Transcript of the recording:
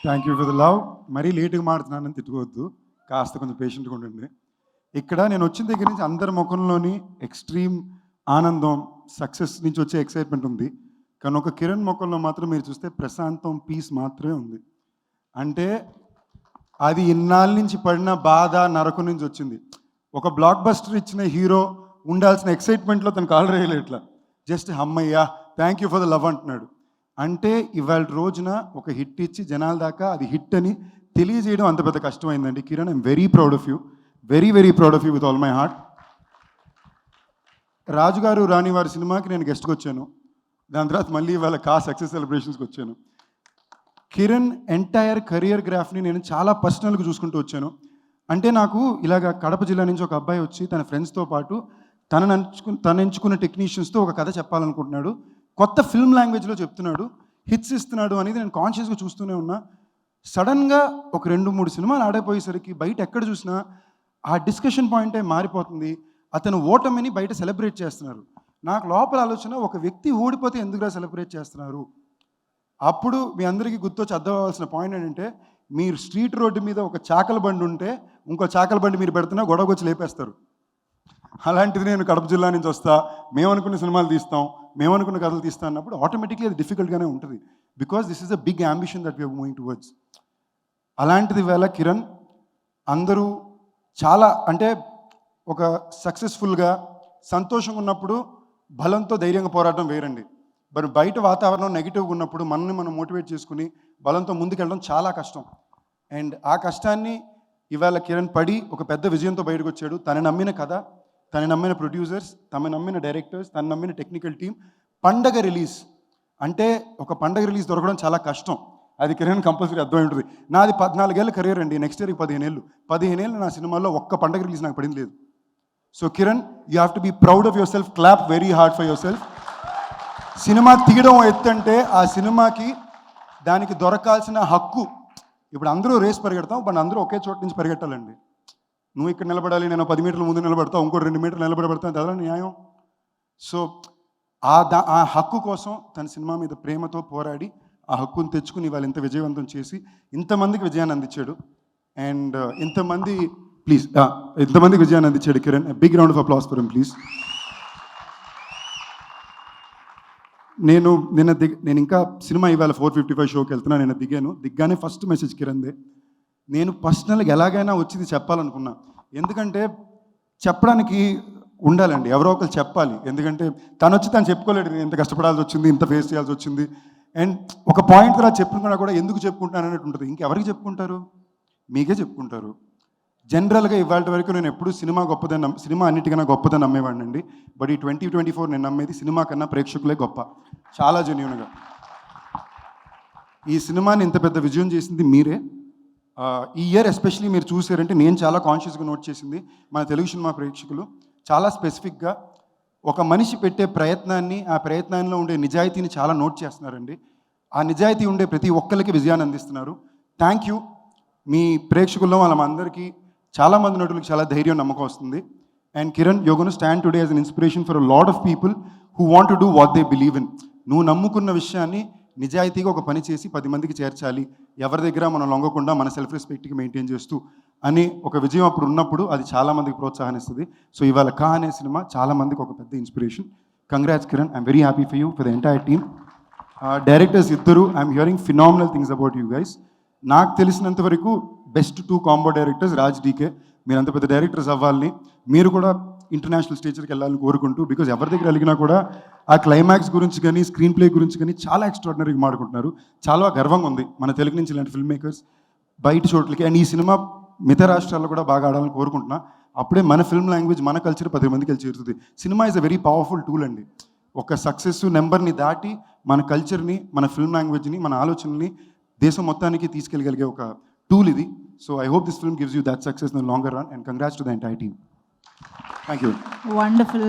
Thank you for the love. మరీ లేట్గా మాడుతున్నానని తిట్టుకోవద్దు, కాస్త కొంచెం పేషెంట్గా ఉండండి. ఇక్కడ నేను వచ్చిన దగ్గర నుంచి అందరి ముఖంలోని ఎక్స్ట్రీమ్ ఆనందం, సక్సెస్ నుంచి వచ్చే ఎక్సైట్మెంట్ ఉంది. కానీ ఒక కిరణ్ ముఖంలో మాత్రం మీరు చూస్తే ప్రశాంతం, పీస్ మాత్రమే ఉంది. అంటే అది ఇన్నాళ్ళ నుంచి పడిన బాధ, నరకం నుంచి వచ్చింది. ఒక బ్లాక్ బస్టర్ ఇచ్చిన హీరో ఉండాల్సిన ఎక్సైట్మెంట్లో తను కాలు రేయలేట్లా, జస్ట్ అమ్మయ్యా thank you for the love అంటున్నాడు. అంటే ఇవాళ రోజున ఒక హిట్ ఇచ్చి జనాల దాకా అది హిట్ అని తెలియజేయడం అంత పెద్ద కష్టమైందండి. Kiran, I'm very proud of you, very very proud of you with all my heart. రాజుగారు రాణి వారి సినిమాకి నేను గెస్ట్కి వచ్చాను, దాని తర్వాత మళ్ళీ ఇవాళ సక్సెస్ సెలబ్రేషన్స్కి వచ్చాను. కిరణ్ ఎంటైర్ కెరియర్ గ్రాఫ్ని నేను చాలా పర్సనల్గా చూసుకుంటూ వచ్చాను. అంటే నాకు ఇలాగ కడప జిల్లా నుంచి ఒక అబ్బాయి వచ్చి తన ఫ్రెండ్స్తో పాటు తను ఎంచుకున్న టెక్నీషియన్స్తో ఒక కథ చెప్పాలనుకుంటున్నాడు, కొత్త ఫిల్మ్ లాంగ్వేజ్లో చెప్తున్నాడు, హిట్స్ ఇస్తున్నాడు అనేది నేను కాన్షియస్గా చూస్తూనే ఉన్నా. సడన్గా ఒక 2-3 సినిమాలు ఆడైపోయేసరికి బయట ఎక్కడ చూసినా ఆ డిస్కషన్ పాయింటే మారిపోతుంది. అతను ఓటమిని బయట సెలబ్రేట్ చేస్తున్నారు. నాకు లోపల ఆలోచన, ఒక వ్యక్తి ఓడిపోతే ఎందుకురా సెలబ్రేట్ చేస్తున్నారు? అప్పుడు మీ అందరికీ గుర్తొచ్చి అర్థం అవ్వాల్సిన పాయింట్ ఏంటంటే, మీరు స్ట్రీట్ రోడ్డు మీద ఒక చాకల బండి ఉంటే ఇంకో చాకల బండి మీరు పెడుతున్నా గొడవకు వచ్చి లేపేస్తారు. అలాంటిది నేను కడప జిల్లా నుంచి వస్తా, మేమనుకున్న సినిమాలు తీస్తాం, మేమనుకున్న కథలు తీస్తాం అన్నప్పుడు ఆటోమేటిక్లీ అది డిఫికల్ట్గానే ఉంటుంది. Because this is a big ambition that we are moving towards. అలాంటిది వేళ కిరణ్ అందరూ చాలా, అంటే ఒక సక్సెస్ఫుల్గా సంతోషంగా ఉన్నప్పుడు బలంతో ధైర్యంగా పోరాటం వేరండి. మరి బయట వాతావరణం నెగిటివ్గా ఉన్నప్పుడు మనల్ని మనం మోటివేట్ చేసుకుని బలంతో ముందుకెళ్ళడం చాలా కష్టం. అండ్ ఆ కష్టాన్ని ఇవాళ కిరణ్ పడి ఒక పెద్ద విజయంతో బయటకు వచ్చాడు. తను నమ్మిన కథ, తను నమ్మిన ప్రొడ్యూసర్స్, తను నమ్మిన డైరెక్టర్స్, తను నమ్మిన టెక్నికల్ టీమ్. పండగ రిలీజ్ అంటే ఒక పండగ రిలీజ్ దొరకడం చాలా కష్టం. అది కిరణ్ కంపల్సరీ అర్థమై ఉంటుంది. నాది 14 ఏళ్ళ కెరీర్ అండి, నెక్స్ట్ ఇయర్కి 15 ఏళ్ళు. 15 ఏళ్ళు నా సినిమాల్లో ఒక్క పండగ రిలీజ్ నాకు పడింది లేదు. So Kiran, you have to be proud of your self, clap very hard for your self. Cinema తీయడం ఎత్తంటే ఆ సినిమాకి దానికి దొరకాల్సిన హక్కు. ఇప్పుడు అందరూ రేస్ పరిగెడతాం, బట్ అందరూ ఒకే చోట నుంచి పరిగెట్టాలండి. నువ్వు ఇక్కడ నిలబడాలి, నేను 10 మీటర్ల ముందు నిలబడతావు, ఇంకో 2 మీటర్లు నిలబడబడతాను, అదే న్యాయం. సో ఆ హక్కు కోసం తన సినిమా మీద ప్రేమతో పోరాడి ఆ హక్కును తెచ్చుకుని వాళ్ళు ఇంత విజయవంతం చేసి ఇంతమందికి విజయాన్ని అందించాడు. అండ్ ఇంతమందికి విజయాన్ని అందించాడు Kiran. Big round of applause for him please. నేను ఇంకా సినిమా ఇవాళ 4:55 షోకి వెళ్తున్నా. నేను దిగ్గానే ఫస్ట్ మెసేజ్ కిరణ్దే. నేను పర్సనల్గా ఎలాగైనా వచ్చింది చెప్పాలనుకున్నా, ఎందుకంటే చెప్పడానికి ఉండాలండి, ఎవరో ఒకరు చెప్పాలి. ఎందుకంటే తను వచ్చి తను చెప్పుకోలేడు, నేను ఇంత కష్టపడాల్సి వచ్చింది, ఇంత ఫేస్ చేయాల్సి వచ్చింది. అండ్ ఒక పాయింట్ తర్వాత చెప్పుకున్నా కూడా ఎందుకు చెప్పుకుంటాను అన్నట్టు ఉంటుంది. ఇంకెవరికి చెప్పుకుంటారు? మీకే చెప్పుకుంటారు. జనరల్గా ఇవాళ వరకు నేను ఎప్పుడు సినిమా అన్నిటికన్నా గొప్పదని నమ్మేవాడిని అండి. బట్ ఈ 2024 నేను నమ్మేది సినిమా కన్నా ప్రేక్షకులే గొప్ప, చాలా జెన్యూన్గా. ఈ సినిమాని ఇంత పెద్ద విజయం చేసింది మీరే. ఈ ఇయర్ ఎస్పెషలీ మీరు చూసారంటే నేను చాలా కాన్షియస్గా నోట్ చేసింది, మన తెలుగు సినిమా ప్రేక్షకులు చాలా స్పెసిఫిక్గా ఒక మనిషి పెట్టే ప్రయత్నాన్ని, ఆ ప్రయత్నంలో ఉండే నిజాయితీని చాలా నోట్ చేస్తున్నారండి. ఆ నిజాయితీ ఉండే ప్రతి ఒక్కరికి విజయాన్ని అందిస్తున్నారు. Thank you. మీ ప్రేక్షకుల్లో వాళ్ళందరికీ, చాలామంది నటులకు చాలా ధైర్యం, నమ్మకం వస్తుంది. And Kiran, you gonna stand today as an inspiration for a lot of people who want to do what they believe in. నువ్వు నమ్ముకున్న విషయాన్ని నిజాయితీగా ఒక పని చేసి 10 మందికి చేర్చాలి, ఎవరి దగ్గర మనం లొంగకుండా మన సెల్ఫ్ రెస్పెక్ట్కి మెయింటైన్ చేస్తూ అని ఒక విజయం అప్పుడు ఉన్నప్పుడు అది చాలామందికి ప్రోత్సాహాన్ని ఇస్తుంది. సో ఇవాళ అనే సినిమా చాలామందికి ఒక పెద్ద inspiration. Congrats Kiran, I'm very happy for you, for the entire team. Directors ఇద్దరు, I'm hearing phenomenal things about you guys. నాకు తెలిసినంత వరకు best 2 combo directors Raj DK. మీరు అంత పెద్ద డైరెక్టర్స్ అవ్వాలని, మీరు కూడా ఇంటర్నేషనల్ స్టేజ్కి వెళ్ళాలని కోరుకుంటూ, బికాజ్ ఎవరి దగ్గర వెళ్ళినా కూడా ఆ క్లైమాక్స్ గురించి కానీ స్క్రీన్ ప్లే గురించి కానీ చాలా ఎక్స్ట్రాడినరీగా మాట్లాడుకుంటున్నారు. చాలా గర్వంగా ఉంది మన తెలుగు నుంచి ఇలాంటి ఫిల్మ్ మేకర్స్ బయట చోట్లకి. అండ్ ఈ సినిమా మిగతా రాష్ట్రాల్లో కూడా బాగా ఆడాలని కోరుకుంటున్నా. అప్పుడే మన ఫిల్మ్ లాంగ్వేజ్, మన కల్చర్ 10 మందికి వెళ్ళి చేరుతుంది. Cinema is a very powerful tool అండి. ఒక సక్సెస్ నెంబర్ని దాటి మన కల్చర్ని, మన ఫిల్మ్ లాంగ్వేజ్ని, మన ఆలోచనని దేశం మొత్తానికి తీసుకెళ్ళగలిగే ఒక టూల్ ఇది. So I hope this film gives you that success in the longer run. And congrats to the entire team. Thank you. Wonderful.